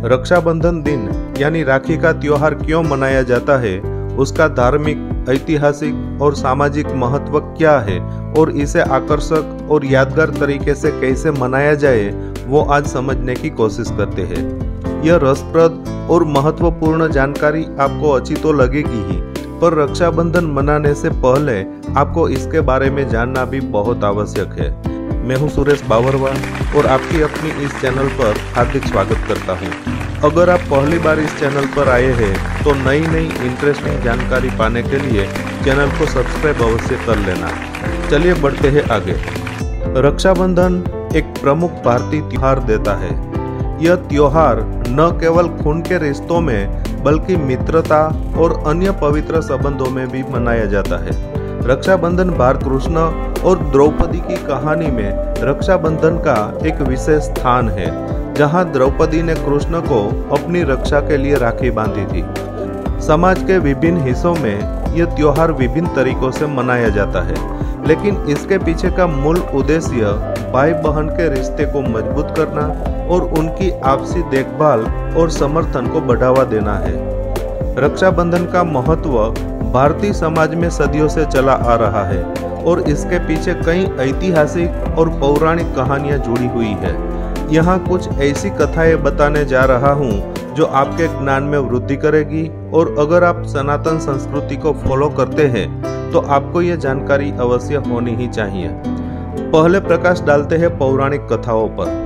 रक्षाबंधन दिन यानी राखी का त्योहार क्यों मनाया जाता है, उसका धार्मिक, ऐतिहासिक और सामाजिक महत्व क्या है और इसे आकर्षक और यादगार तरीके से कैसे मनाया जाए, वो आज समझने की कोशिश करते हैं। यह रसप्रद और महत्वपूर्ण जानकारी आपको अच्छी तो लगेगी ही, पर रक्षाबंधन मनाने से पहले आपको इसके बारे में जानना भी बहुत आवश्यक है। मैं हूं सुरेश बावरवा और आपकी अपनी इस चैनल पर हार्दिक स्वागत करता हूं। अगर आप पहली बार इस चैनल पर आए हैं तो नई इंटरेस्टिंग जानकारी पाने के लिए चैनल को सब्सक्राइब अवश्य कर लेना। चलिए बढ़ते हैं आगे। रक्षाबंधन एक प्रमुख भारतीय त्योहार देता है। यह त्योहार न केवल खून के रिश्तों में बल्कि मित्रता और अन्य पवित्र संबंधों में भी मनाया जाता है। रक्षाबंधन बाल कृष्ण और द्रौपदी की कहानी में रक्षाबंधन का एक विशेष स्थान है, जहां द्रौपदी ने कृष्ण को अपनी रक्षा के लिए राखी बांधी थी। समाज के विभिन्न हिस्सों में यह त्योहार विभिन्न तरीकों से मनाया जाता है, लेकिन इसके पीछे का मूल उद्देश्य भाई बहन के रिश्ते को मजबूत करना और उनकी आपसी देखभाल और समर्थन को बढ़ावा देना है। रक्षाबंधन का महत्व भारतीय समाज में सदियों से चला आ रहा है और इसके पीछे कई ऐतिहासिक और पौराणिक कहानियां जुड़ी हुई है। यहाँ कुछ ऐसी कथाएं बताने जा रहा हूँ जो आपके ज्ञान में वृद्धि करेगी, और अगर आप सनातन संस्कृति को फॉलो करते हैं तो आपको यह जानकारी अवश्य होनी ही चाहिए। पहले प्रकाश डालते हैं पौराणिक कथाओं पर।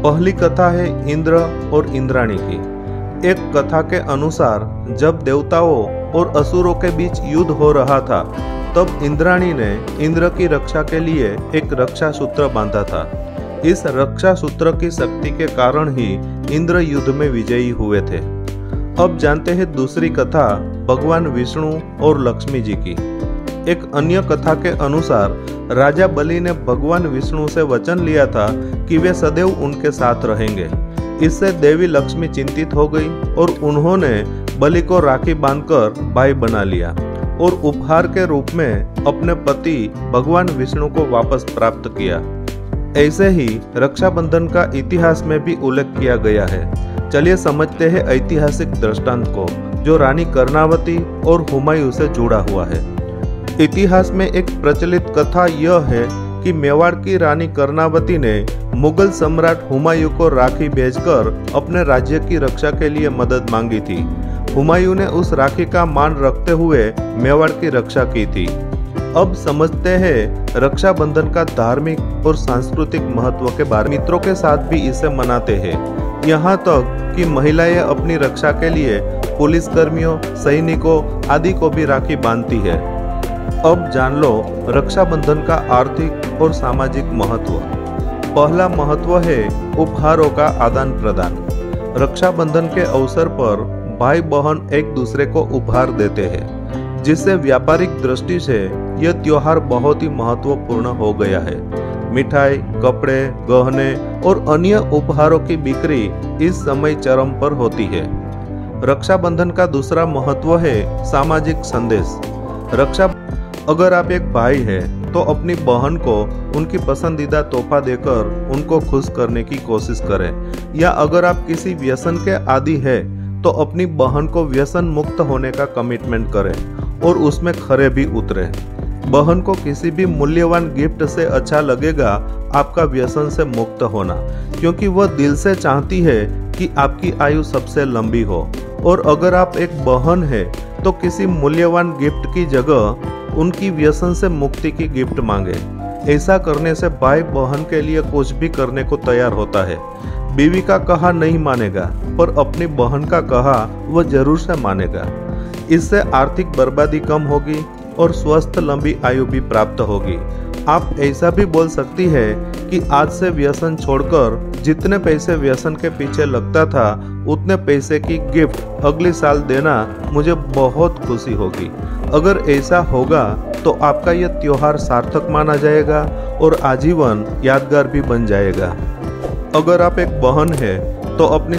पहली कथा है इंद्र और इंद्राणी की। एक कथा के अनुसार जब देवताओं और असुरों के बीच युद्ध हो रहा था, तब इंद्राणी ने इंद्र की रक्षा के लिए एक रक्षा सूत्र बांधा था। इस रक्षा सूत्र की शक्ति के कारण ही इंद्र युद्ध में विजयी हुए थे। अब जानते हैं दूसरी कथा भगवान विष्णु और लक्ष्मी जी की। एक अन्य कथा के अनुसार राजा बलि ने भगवान विष्णु से वचन लिया था कि वे सदैव उनके साथ रहेंगे। इससे देवी लक्ष्मी चिंतित हो गई और उन्होंने बलि को राखी बांधकर भाई बना लिया और उपहार के रूप में अपने पति भगवान विष्णु को वापस प्राप्त किया। ऐसे ही रक्षाबंधन का इतिहास में भी उल्लेख किया गया है। चलिए समझते हैं ऐतिहासिक दृष्टांत को, जो रानी कर्णावती और हुमायूं से जुड़ा हुआ है। इतिहास में एक प्रचलित कथा यह है कि मेवाड़ की रानी कर्णावती ने मुगल सम्राट हुमायूं को राखी भेजकर अपने राज्य की रक्षा के लिए मदद मांगी थी। हुमायूं ने उस राखी का मान रखते हुए मेवाड़ की रक्षा की थी। अब समझते हैं रक्षाबंधन का धार्मिक और सांस्कृतिक महत्व के बारे में। मित्रों के साथ भी इसे मनाते हैं, यहाँ तक कि महिलाएं अपनी रक्षा के लिए पुलिस कर्मियों, सैनिकों आदि को भी राखी बांधती है। अब जान लो रक्षाबंधन का आर्थिक और सामाजिक महत्व। पहला महत्व है उपहारों का आदान प्रदान। रक्षाबंधन के अवसर पर भाई बहन एक दूसरे को उपहार देते हैं, जिससे व्यापारिक दृष्टि से यह त्योहार बहुत ही महत्वपूर्ण हो गया है। मिठाई, कपड़े, गहने और अन्य उपहारों की बिक्री इस समय चरम पर होती है। रक्षाबंधन का दूसरा महत्व है सामाजिक संदेश। अगर आप एक भाई हैं तो अपनी बहन को उनकी पसंदीदा तोहफा देकर उनको खुश करने की कोशिश करें, या अगर आप किसी व्यसन के आदी हैं तो अपनी बहन को व्यसन मुक्त होने का कमिटमेंट करें और उसमें खरे भी उतरें। बहन को किसी भी मूल्यवान गिफ्ट से अच्छा लगेगा आपका व्यसन से मुक्त होना, क्योंकि वह दिल से चाहती है कि आपकी आयु सबसे लंबी हो। और अगर आप एक बहन है तो किसी मूल्यवान गिफ्ट की जगह उनकी व्यसन से मुक्ति की गिफ्ट मांगे। ऐसा करने से भाई बहन के लिए कुछ भी करने को तैयार होता है। बीवी का कहा नहीं मानेगा, पर अपनी बहन का कहा वह जरूर से मानेगा। इससे आर्थिक बर्बादी कम होगी और स्वस्थ लंबी आयु भी प्राप्त होगी। आप ऐसा भी बोल सकती है कि आज से व्यसन छोड़कर जितने पैसे व्यसन के पीछे लगता था, उतने पैसे की गिफ्ट अगले साल देना मुझे बहुत खुशी होगी। अगर ऐसा होगा तो आपका यह त्योहार सार्थक माना जाएगा और आजीवन यादगार भी बन जाएगा। अगर आप एक बहन है तो अपनी